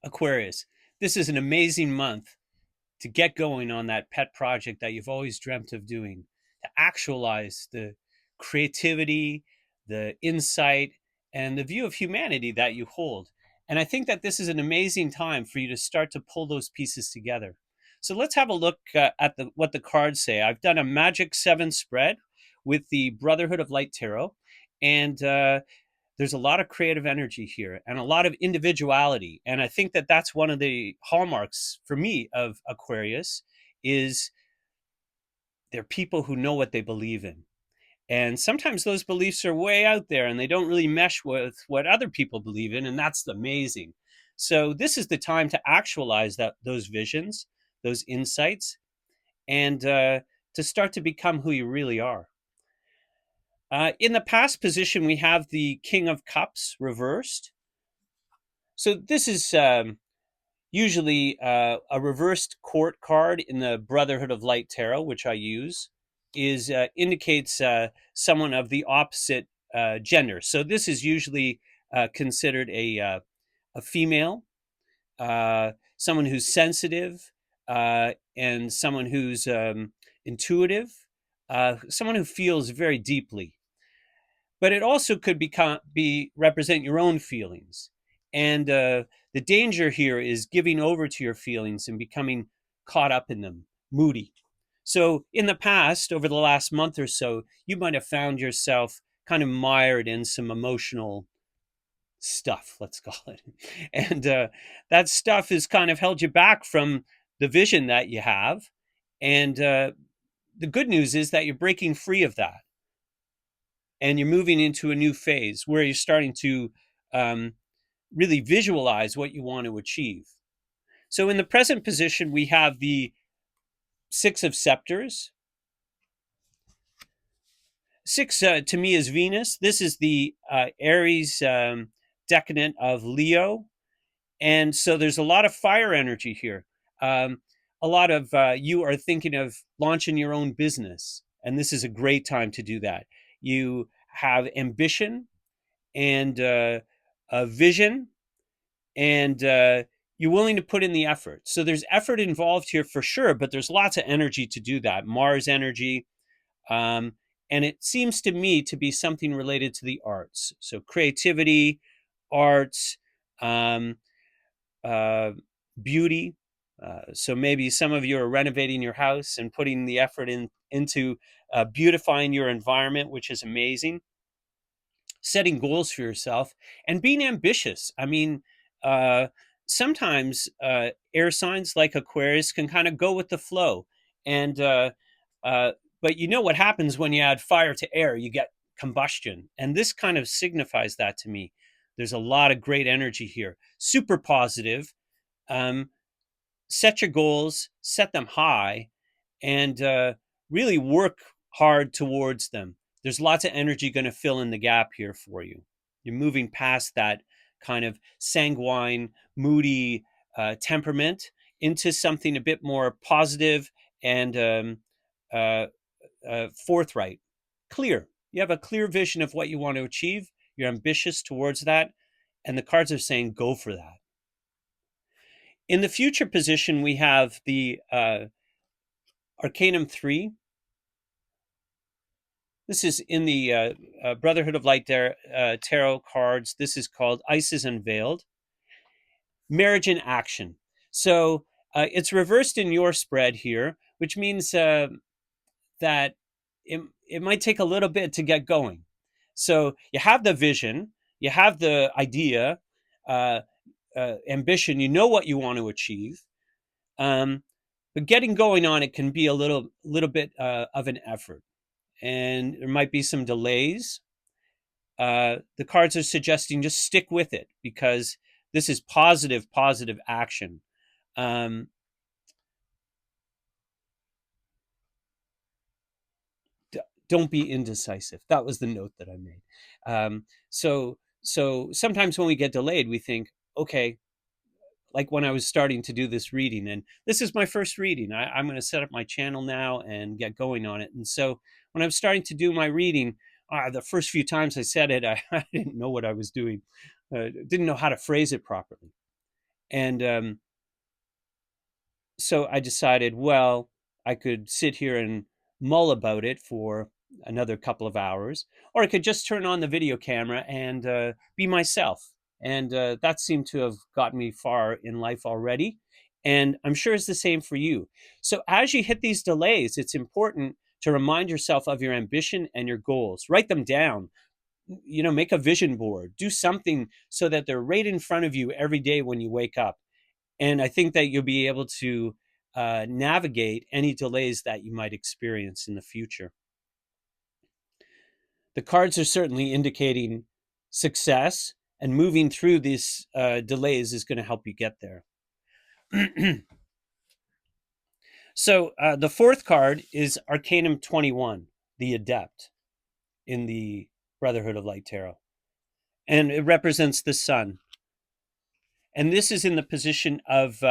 Aquarius, this is an amazing month to get going on that pet project that you've always dreamt of doing, to actualize the creativity, the insight, and the view of humanity that you hold. And I think that this is an amazing time for you to start to pull those pieces together. So let's have a look at what the cards say. I've done a Magic 7 spread with the Brotherhood of Light Tarot, and there's a lot of creative energy here and a lot of individuality, and I think that that's one of the hallmarks for me of Aquarius is they're people who know what they believe in, and sometimes those beliefs are way out there and they don't really mesh with what other people believe in, and that's amazing. So this is the time to actualize those visions, those insights, and to start to become who you really are. In the past position, we have the King of Cups reversed. So this is usually a reversed court card in the Brotherhood of Light Tarot, which I use, is indicates someone of the opposite gender. So this is usually considered a female, someone who's sensitive, and someone who's intuitive, someone who feels very deeply. But it also could be represent your own feelings, and the danger here is giving over to your feelings and becoming caught up in them, moody. So in the past, over the last month or so, you might have found yourself kind of mired in some emotional stuff, let's call it. And that stuff has kind of held you back from the vision that you have. And the good news is that you're breaking free of that and you're moving into a new phase where you're starting to um, really visualize what you want to achieve. So in the present position, we have the Six of Scepters. Six to me is Venus. This is the Aries decadent of Leo. And so there's a lot of fire energy here. A lot of you are thinking of launching your own business. And this is a great time to do that. You have ambition and a vision, and you're willing to put in the effort. So there's effort involved here for sure, but there's lots of energy to do that. Mars energy. Um, and it seems to me to be something related to the arts. So creativity, arts, um, uh, beauty. So maybe some of you are renovating your house and putting the effort into beautifying your environment, which is amazing. Setting goals for yourself and being ambitious. I mean, uh, sometimes air signs like Aquarius can kind of go with the flow, and uh, but you know what happens when you add fire to air? You get combustion, and this kind of signifies that to me. There's a lot of great energy here, super positive. Um, Set your goals, set them high, and really work hard towards them. There's lots of energy going to fill in the gap here for you. You're moving past that kind of sanguine, moody temperament into something a bit more positive and uh, forthright, clear. You have a clear vision of what you want to achieve. You're ambitious towards that. And the cards are saying, go for that. In the future position, we have the Arcanum 3. This is in the Brotherhood of Light Tarot cards. This is called Isis Unveiled. Marriage in Action. So it's reversed in your spread here, which means that it might take a little bit to get going. So you have the vision, you have the idea, uh, ambition, you know what you want to achieve. But getting going on it can be a little bit of an effort, and there might be some delays. The cards are suggesting just stick with it because this is positive action. Um, don't be indecisive. That was the note that I made. So sometimes when we get delayed, we think, okay, like when I was starting to do this reading, and this is my first reading. I'm going to set up my channel now and get going on it. And so when I'm starting to do my reading, the first few times I said it, I didn't know what I was doing, didn't know how to phrase it properly. And so I decided, well, I could sit here and mull about it for another couple of hours, or I could just turn on the video camera and be myself. And that seemed to have gotten me far in life already. And I'm sure it's the same for you. So as you hit these delays, it's important to remind yourself of your ambition and your goals. Write them down. Make a vision board. Do something so that they're right in front of you every day when you wake up. And I think that you'll be able to navigate any delays that you might experience in the future. The cards are certainly indicating success, and moving through these delays is going to help you get there. So the fourth card is Arcanum 21, the Adept in the Brotherhood of Light Tarot. And it represents the sun. And this is in the position of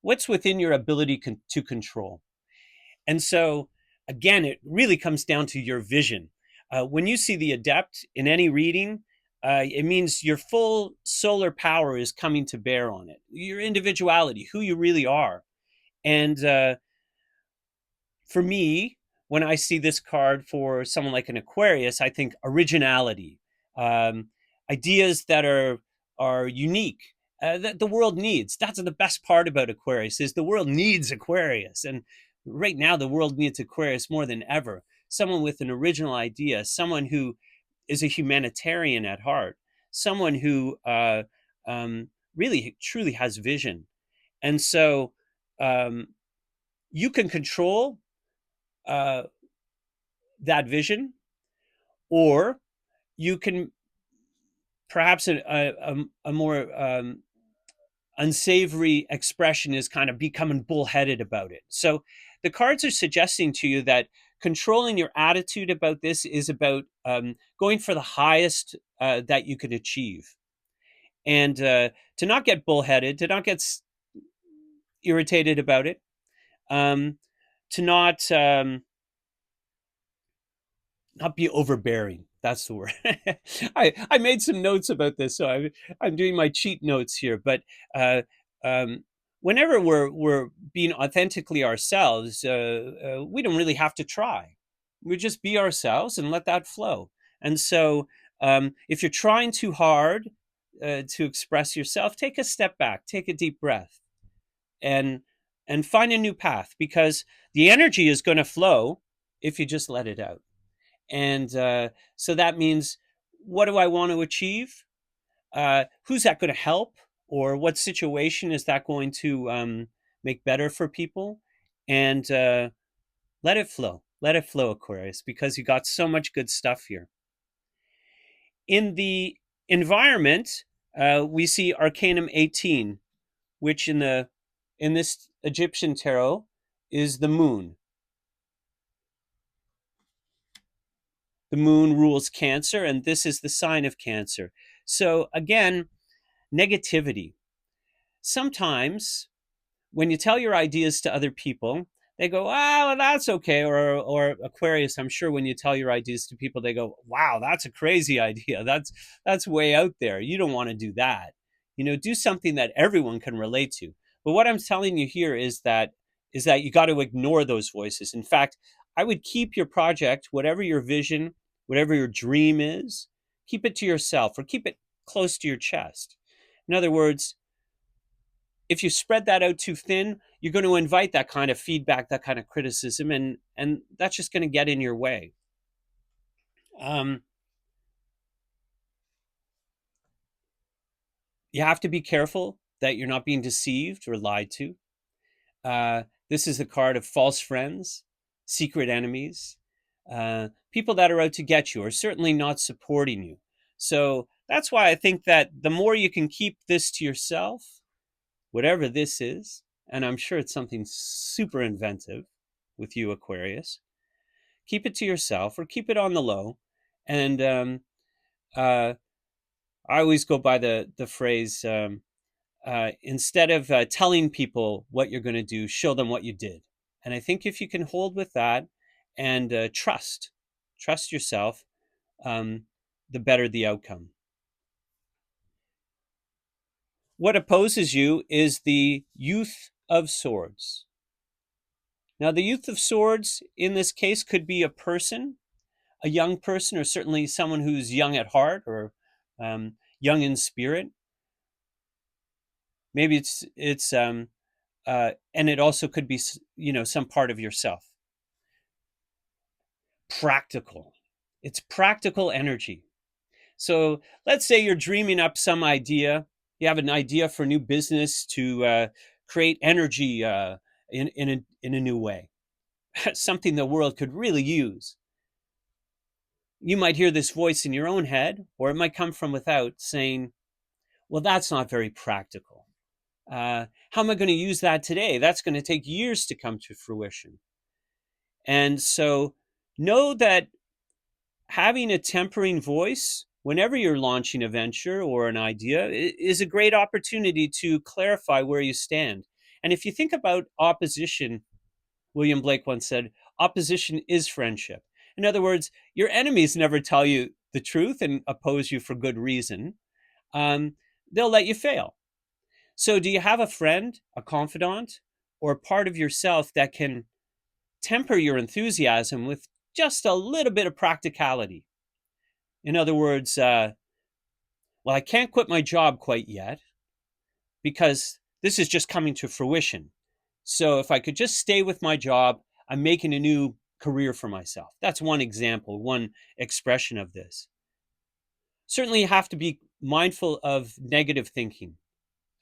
what's within your ability to control. And so, again, it really comes down to your vision. When you see the Adept in any reading, it means your full solar power is coming to bear on it, your individuality, who you really are. And for me, when I see this card for someone like an Aquarius, I think originality, um, ideas that are unique, that the world needs. That's the best part about Aquarius is the world needs Aquarius, and right now the world needs Aquarius more than ever. Someone with an original idea, someone who is a humanitarian at heart, someone who really truly has vision, and so um, you can control uh, that vision, or you can perhaps a more unsavory expression is kind of becoming bullheaded about it. So the cards are suggesting to you that controlling your attitude about this is about going for the highest that you can achieve, and to not get bullheaded, to not get irritated about it, um, to not be overbearing. That's the word. I made some notes about this, so I'm doing my cheat notes here. But uh, whenever we're being authentically ourselves, we don't really have to try. We just be ourselves and let that flow. And so, if you're trying too hard to express yourself, take a step back, take a deep breath, and find a new path, because the energy is going to flow if you just let it out. And so that means, what do I want to achieve? Who's that going to help? Or what situation is that going to make better for people? And let it flow. Let it flow, Aquarius, because you got so much good stuff here. In the environment, we see Arcanum 18, which in this Egyptian tarot is the moon. The moon rules Cancer, and this is the sign of Cancer. So again, negativity. Sometimes when you tell your ideas to other people, they go, "Ah, well, that's okay." Or Aquarius, I'm sure when you tell your ideas to people, they go, "Wow, that's a crazy idea. That's way out there. You don't want to do that. Do something that everyone can relate to." But what I'm telling you here is that you got to ignore those voices. In fact, I would keep your project, whatever your vision, whatever your dream is, keep it to yourself, or keep it close to your chest. In other words, if you spread that out too thin, you're going to invite that kind of feedback, that kind of criticism, and that's just going to get in your way. Um, you have to be careful that you're not being deceived or lied to. This is the card of false friends, secret enemies, people that are out to get you, or certainly not supporting you. So that's why I think that the more you can keep this to yourself, whatever this is, and I'm sure it's something super inventive with you, Aquarius, keep it to yourself or keep it on the low. And uh, I always go by the phrase, instead of telling people what you're going to do, show them what you did. And I think if you can hold with that and trust yourself, the better the outcome. what opposes you is the Youth of Swords. Now, the Youth of Swords in this case could be a person, a young person, or certainly someone who's young at heart or young in spirit. Maybe and it also could be, some part of yourself. Practical. It's practical energy. So let's say you're dreaming up some idea. You have an idea for a new business to create energy in a new way, something the world could really use. You might hear this voice in your own head, or it might come from without saying, well, that's not very practical. How am I going to use that today? That's going to take years to come to fruition. And so know that having a tempering voice whenever you're launching a venture or an idea is a great opportunity to clarify where you stand. And if you think about opposition, William Blake once said, opposition is friendship. In other words, your enemies never tell you the truth and oppose you for good reason. They'll let you fail. So, do you have a friend, a confidant, or a part of yourself that can temper your enthusiasm with just a little bit of practicality? In other words, well, I can't quit my job quite yet because this is just coming to fruition. So if I could just stay with my job, I'm making a new career for myself. That's one example, one expression of this. Certainly, you have to be mindful of negative thinking.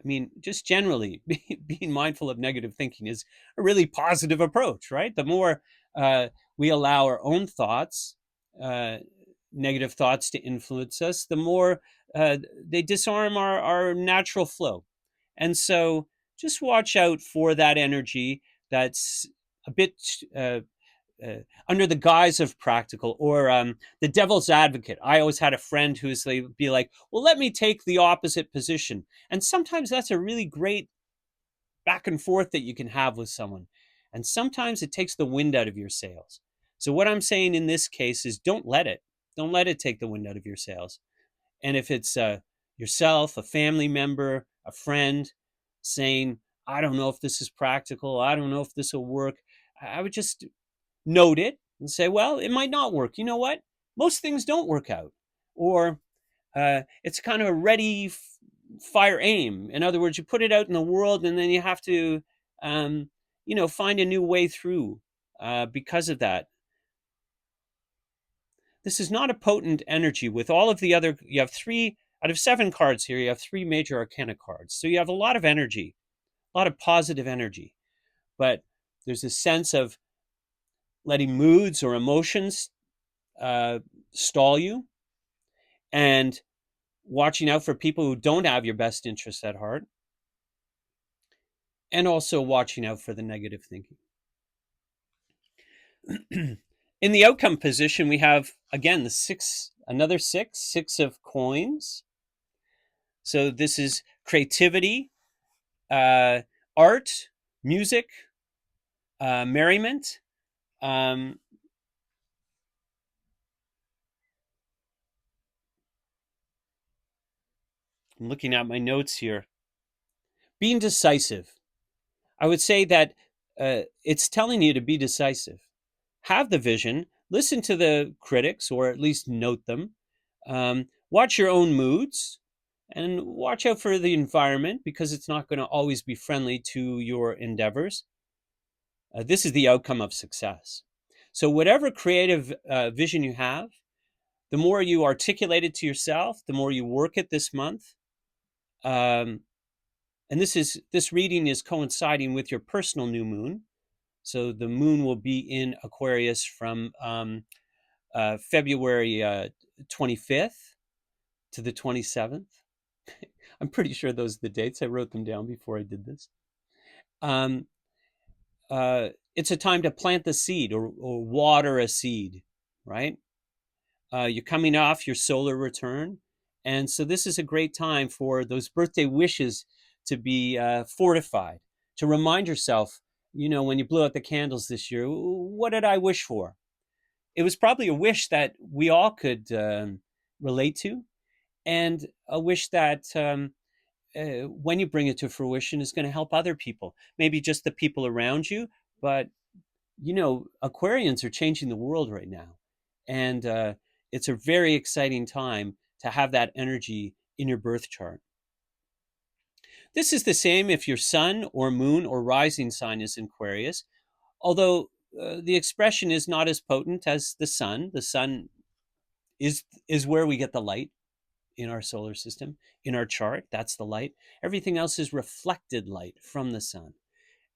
I mean, just generally, being mindful of negative thinking is a really positive approach, right? The more we allow our own thoughts, negative thoughts to influence us, the more they disarm our natural flow. And so just watch out for that energy that's a bit under the guise of practical, or the devil's advocate. I always had a friend who's be like, well, let me take the opposite position. And sometimes that's a really great back and forth that you can have with someone. And sometimes it takes the wind out of your sails. So what I'm saying in this case is don't let it take the wind out of your sails. And if it's yourself, a family member, a friend saying, I don't know if this is practical, I don't know if this will work, I would just note it and say, well, it might not work. You know what? Most things don't work out. Or it's kind of a ready, fire, aim. In other words, you put it out in the world and then you have to, find a new way through because of that. This is not a potent energy. With all of the other, you have 3 out of 7 cards here, you have 3 major arcana cards. So you have a lot of energy, a lot of positive energy. But there's a sense of letting moods or emotions stall you, and watching out for people who don't have your best interests at heart, and also watching out for the negative thinking. In the outcome position, we have, again, another 6 of coins. So this is creativity, art, music, merriment. I'm looking at my notes here. Being decisive. I would say that it's telling you to be decisive. Have the vision, listen to the critics, or at least note them. Watch your own moods, and watch out for the environment because it's not going to always be friendly to your endeavors. This is the outcome of success. So, whatever creative vision you have, the more you articulate it to yourself, the more you work it this month. And this reading is coinciding with your personal new moon. So the moon will be in Aquarius from February 25th to the 27th. I'm pretty sure those are the dates. I wrote them down before I did this. It's a time to plant the seed or water a seed, right? You're coming off your solar return. And so this is a great time for those birthday wishes to be fortified, to remind yourself, when you blew out the candles this year, what did I wish for? It was probably a wish that we all could relate to, and a wish that when you bring it to fruition, is going to help other people. Maybe just the people around you, but Aquarians are changing the world right now, and it's a very exciting time to have that energy in your birth chart. This is the same if your sun or moon or rising sign is in Aquarius, although the expression is not as potent as the sun. The sun is where we get the light in our solar system, in our chart. That's the light. Everything else is reflected light from the sun.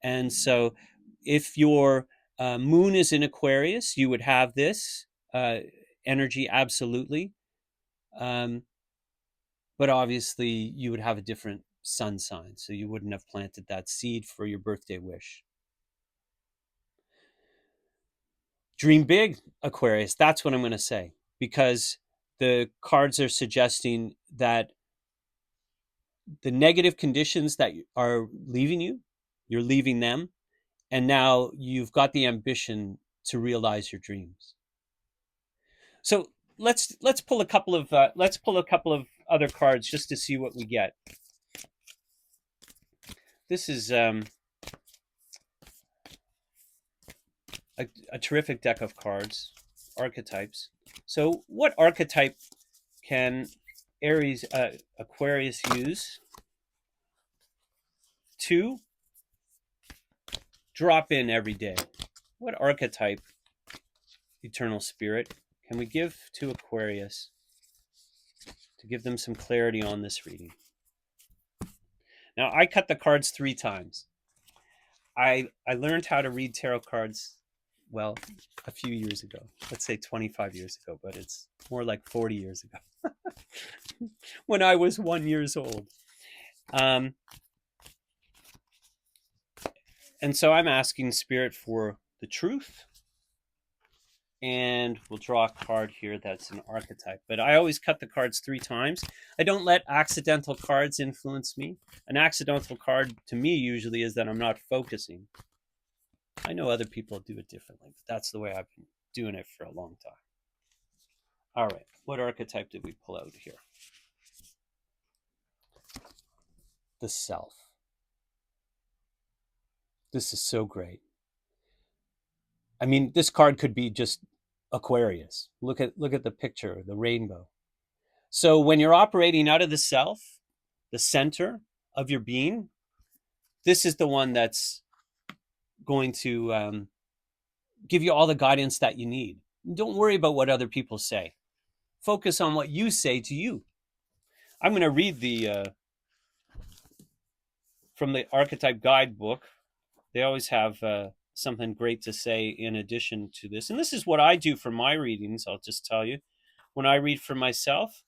And so if your moon is in Aquarius, you would have this energy absolutely. But obviously, you would have a different sun sign, so you wouldn't have planted that seed for your birthday wish. Dream big, Aquarius. That's what I'm going to say, because the cards are suggesting that the negative conditions that are leaving you, you're leaving them, and now you've got the ambition to realize your dreams. So let's pull a couple of other cards just to see what we get. This is a terrific deck of cards, archetypes. So what archetype can Aquarius use to drop in every day? What archetype, eternal spirit, can we give to Aquarius to give them some clarity on this reading? Now, I cut the cards 3 times. I learned how to read tarot cards, well, a few years ago. Let's say 25 years ago, but it's more like 40 years ago. When I was 1 year old. And so I'm asking Spirit for the truth. And we'll draw a card here that's an archetype. But I always cut the cards 3 times. I don't let accidental cards influence me. An accidental card to me usually is that I'm not focusing. I know other people do it differently, but that's the way I've been doing it for a long time. All right, what archetype did we pull out here? The self. This is so great. I mean, this card could be just Aquarius. Look at the picture, the rainbow. So when you're operating out of the self, the center of your being, this is the one that's going to give you all the guidance that you need. Don't worry about what other people say. Focus on what you say to you. I'm going to read from the Archetype Guidebook. They always have something great to say in addition to this. And this is what I do for my readings, I'll just tell you. When I read for myself,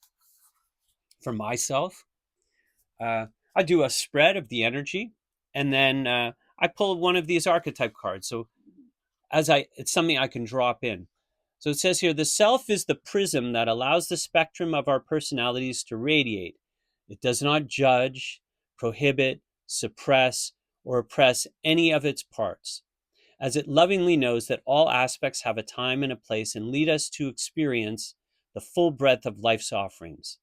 I do a spread of the energy, and then I pull one of these archetype cards. So it's something I can drop in. So it says here, the self is the prism that allows the spectrum of our personalities to radiate. It does not judge, prohibit, suppress, or oppress any of its parts, as it lovingly knows that all aspects have a time and a place and lead us to experience the full breadth of life's offerings.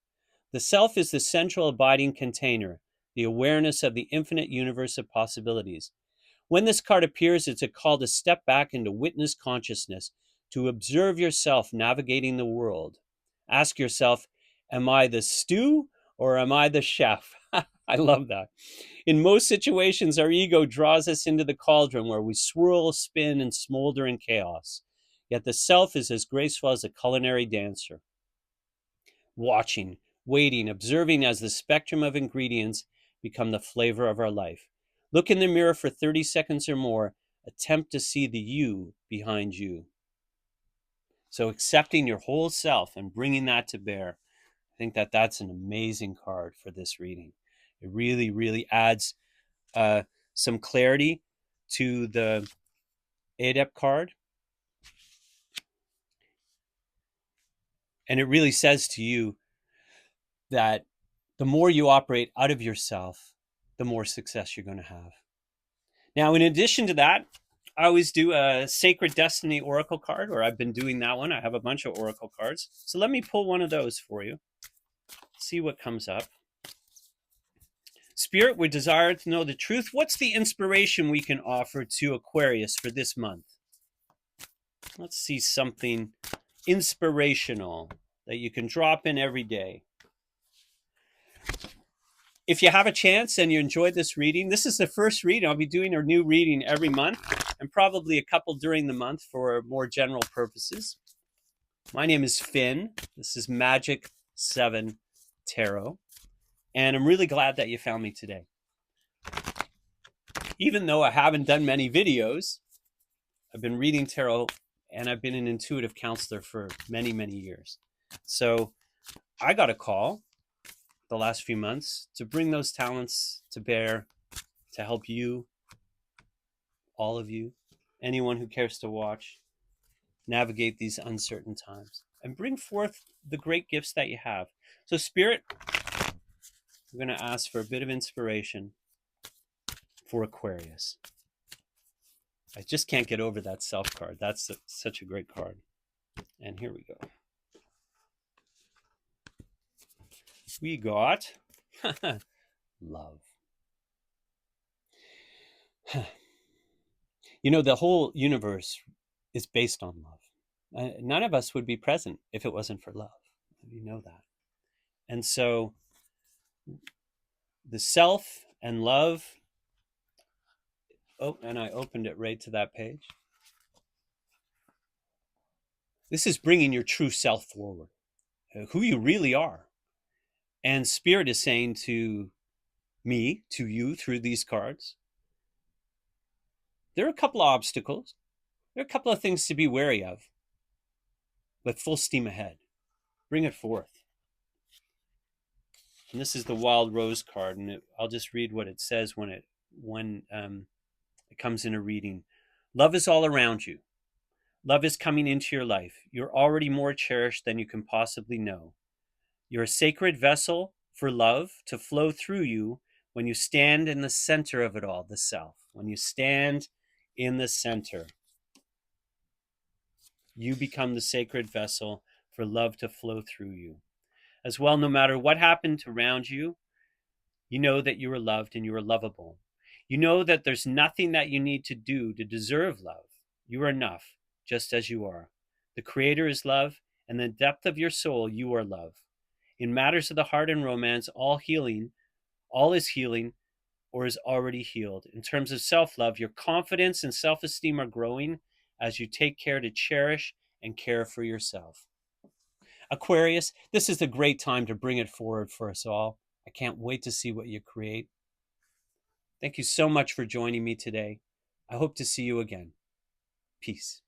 The self is the central abiding container, the awareness of the infinite universe of possibilities. When this card appears, it's a call to step back into witness consciousness, to observe yourself navigating the world. Ask yourself, am I the stew or am I the chef? I love that. In most situations, our ego draws us into the cauldron where we swirl, spin, and smolder in chaos. Yet the self is as graceful as a culinary dancer. Watching, waiting, observing as the spectrum of ingredients become the flavor of our life. Look in the mirror for 30 seconds or more. Attempt to see the you behind you. So accepting your whole self and bringing that to bear. I think that's an amazing card for this reading. It really, really adds some clarity to the Adept card. And it really says to you that the more you operate out of yourself, the more success you're going to have. Now, in addition to that, I always do a Sacred Destiny Oracle card, or I've been doing that one. I have a bunch of Oracle cards. So let me pull one of those for you. See what comes up. Spirit, we desire to know the truth. What's the inspiration we can offer to Aquarius for this month? Let's see something inspirational that you can drop in every day. If you have a chance and you enjoyed this reading, this is the first reading. I'll be doing a new reading every month and probably a couple during the month for more general purposes. My name is Finn. This is Magic 7 Tarot. And I'm really glad that you found me today. Even though I haven't done many videos, I've been reading tarot and I've been an intuitive counselor for many, many years. So I got a call the last few months to bring those talents to bear to help you, all of you, anyone who cares to watch, navigate these uncertain times and bring forth the great gifts that you have. So Spirit, I'm going to ask for a bit of inspiration for Aquarius. I just can't get over that self card. That's such a great card. And here we go. We got love. You know, the whole universe is based on love. None of us would be present if it wasn't for love. You know that. And so the self and love. Oh, and I opened it right to that page. This is bringing your true self forward, who you really are. And Spirit is saying to me, to you through these cards, there are a couple of obstacles. There are a couple of things to be wary of, but full steam ahead. Bring it forth. And this is the Wild Rose card, and I'll just read what it says when it comes in a reading. Love is all around you. Love is coming into your life. You're already more cherished than you can possibly know. You're a sacred vessel for love to flow through you when you stand in the center of it all, the self. When you stand in the center, you become the sacred vessel for love to flow through you. As well, no matter what happened around you, you know that you are loved and you are lovable. You know that there's nothing that you need to do to deserve love. You are enough, just as you are. The Creator is love, and in the depth of your soul, you are love. In matters of the heart and romance, all is healing or is already healed. In terms of self-love, your confidence and self-esteem are growing as you take care to cherish and care for yourself. Aquarius, this is a great time to bring it forward for us all. I can't wait to see what you create. Thank you so much for joining me today. I hope to see you again. Peace.